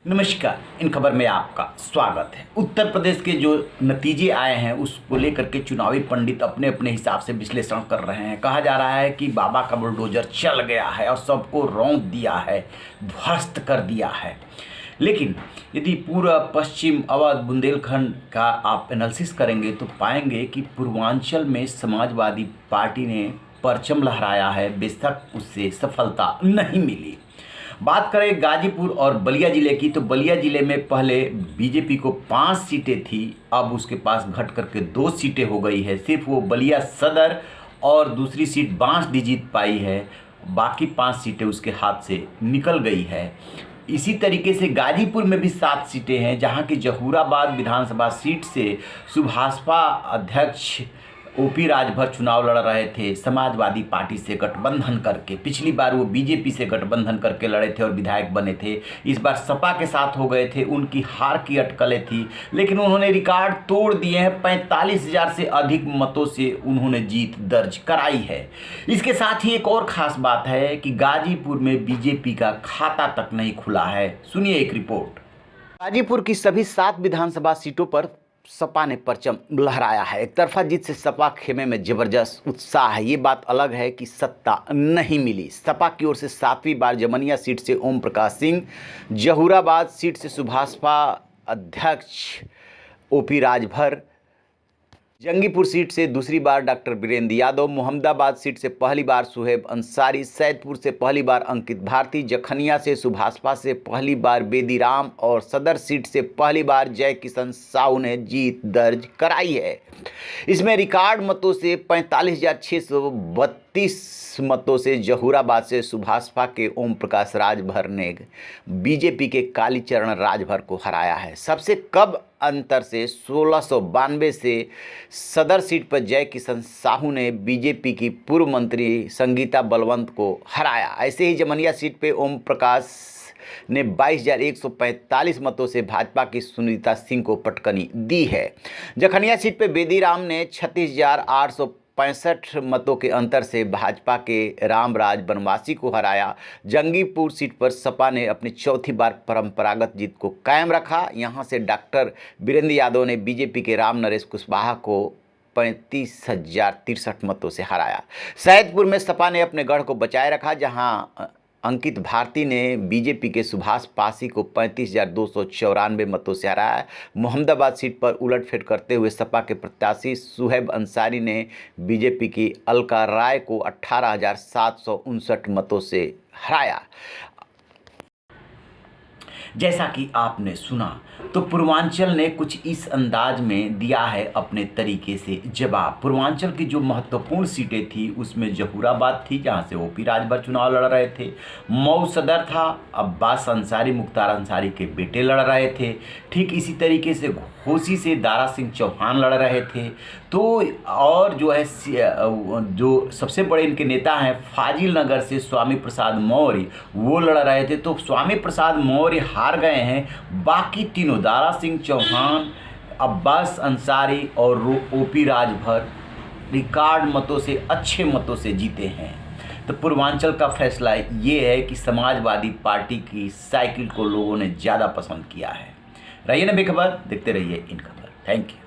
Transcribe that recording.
नमस्कार। इन खबर में आपका स्वागत है। उत्तर प्रदेश के जो नतीजे आए हैं उसको लेकर के चुनावी पंडित अपने अपने हिसाब से विश्लेषण कर रहे हैं। कहा जा रहा है कि बाबा का बुलडोजर चल गया है और सबको रौंद दिया है, ध्वस्त कर दिया है। लेकिन यदि पूरा पश्चिम अवध बुंदेलखंड का आप एनालिसिस करेंगे तो पाएंगे कि पूर्वांचल में समाजवादी पार्टी ने परचम लहराया है, बेशक उससे सफलता नहीं मिली। बात करें गाजीपुर और बलिया ज़िले की, तो बलिया ज़िले में पहले बीजेपी को 5 सीटें थी, अब उसके पास घट करके 2 सीटें हो गई है। सिर्फ वो बलिया सदर और दूसरी सीट बांसडीह जीत पाई है, बाकी 5 सीटें उसके हाथ से निकल गई है। इसी तरीके से गाजीपुर में भी 7 सीटें हैं, जहां की जहूराबाद विधानसभा सीट से सुभाषपा अध्यक्ष ओपी राजभर चुनाव लड़ रहे थे समाजवादी पार्टी से गठबंधन करके। पिछली बार वो बीजेपी से गठबंधन करके लड़े थे और विधायक बने थे। इस बार सपा के साथ हो गए थे, उनकी हार की अटकलें थी, लेकिन उन्होंने रिकॉर्ड तोड़ दिए हैं। 45,000 से अधिक मतों से उन्होंने जीत दर्ज कराई है। इसके साथ ही एक और ख़ास बात है कि गाजीपुर में बीजेपी का खाता तक नहीं खुला है। सुनिए एक रिपोर्ट। गाजीपुर की सभी 7 विधानसभा सीटों पर सपा ने परचम लहराया है। एक तरफा जीत से सपा खेमे में जबरदस्त उत्साह है। ये बात अलग है कि सत्ता नहीं मिली। सपा की ओर से 7वीं बार जमनिया सीट से ओम प्रकाश सिंह, जहूराबाद सीट से सुभाषपा अध्यक्ष ओपी राजभर, जंगीपुर सीट से दूसरी बार डॉक्टर वीरेंद्र यादव, मोहम्मदाबाद सीट से पहली बार सुहेब अंसारी, सैदपुर से पहली बार अंकित भारती, जखनिया से सुभाषपा से पहली बार बेदीराम और सदर सीट से पहली बार जय किशन साहू ने जीत दर्ज कराई है। इसमें रिकॉर्ड मतों से 45,632 मतों से जहूराबाद से सुभाषपा के ओम प्रकाश राजभर ने बीजेपी के कालीचरण राजभर को हराया है। सबसे कम अंतर से 1692 से सदर सीट पर जय किशन साहू ने बीजेपी की पूर्व मंत्री संगीता बलवंत को हराया। ऐसे ही जमनिया सीट पर ओम प्रकाश ने 22,145 मतों से भाजपा की सुनीता सिंह को पटकनी दी है। जखनिया सीट पर बेदीराम ने 36,865 मतों के अंतर से भाजपा के रामराज बनवासी को हराया। जंगीपुर सीट पर सपा ने अपनी चौथी बार परंपरागत जीत को कायम रखा। यहां से डॉक्टर वीरेंद्र यादव ने बीजेपी के राम नरेश कुशवाहा को 35,063 मतों से हराया। सैदपुर में सपा ने अपने गढ़ को बचाए रखा, जहां अंकित भारती ने बीजेपी के सुभाष पासी को 35,294 मतों से हराया। मोहम्मदाबाद सीट पर उलटफेर करते हुए सपा के प्रत्याशी सुहेब अंसारी ने बीजेपी की अलका राय को 18,759 मतों से हराया। जैसा कि आपने सुना तो पूर्वांचल ने कुछ इस अंदाज में दिया है अपने तरीके से जवाब। पूर्वांचल की जो महत्वपूर्ण सीटें थी उसमें जहूराबाद थी, जहां से ओपी राजभर चुनाव लड़ रहे थे। मऊ सदर था, अब्बास अंसारी मुख्तार अंसारी के बेटे लड़ रहे थे। ठीक इसी तरीके से घोसी से दारा सिंह चौहान लड़ रहे थे। तो और जो है जो सबसे बड़े इनके नेता हैं फाजिल नगर से स्वामी प्रसाद मौर्य, वो लड़ रहे थे। तो स्वामी प्रसाद मौर्य हार गए हैं। बाकी तीनों दारा सिंह चौहान, अब्बास अंसारी और ओपी राजभर रिकॉर्ड मतों से, अच्छे मतों से जीते हैं। तो पूर्वांचल का फैसला ये है कि समाजवादी पार्टी की साइकिल को लोगों ने ज़्यादा पसंद किया है। रहिए ना बेखबर, देखते रहिए इन खबर। Thank you.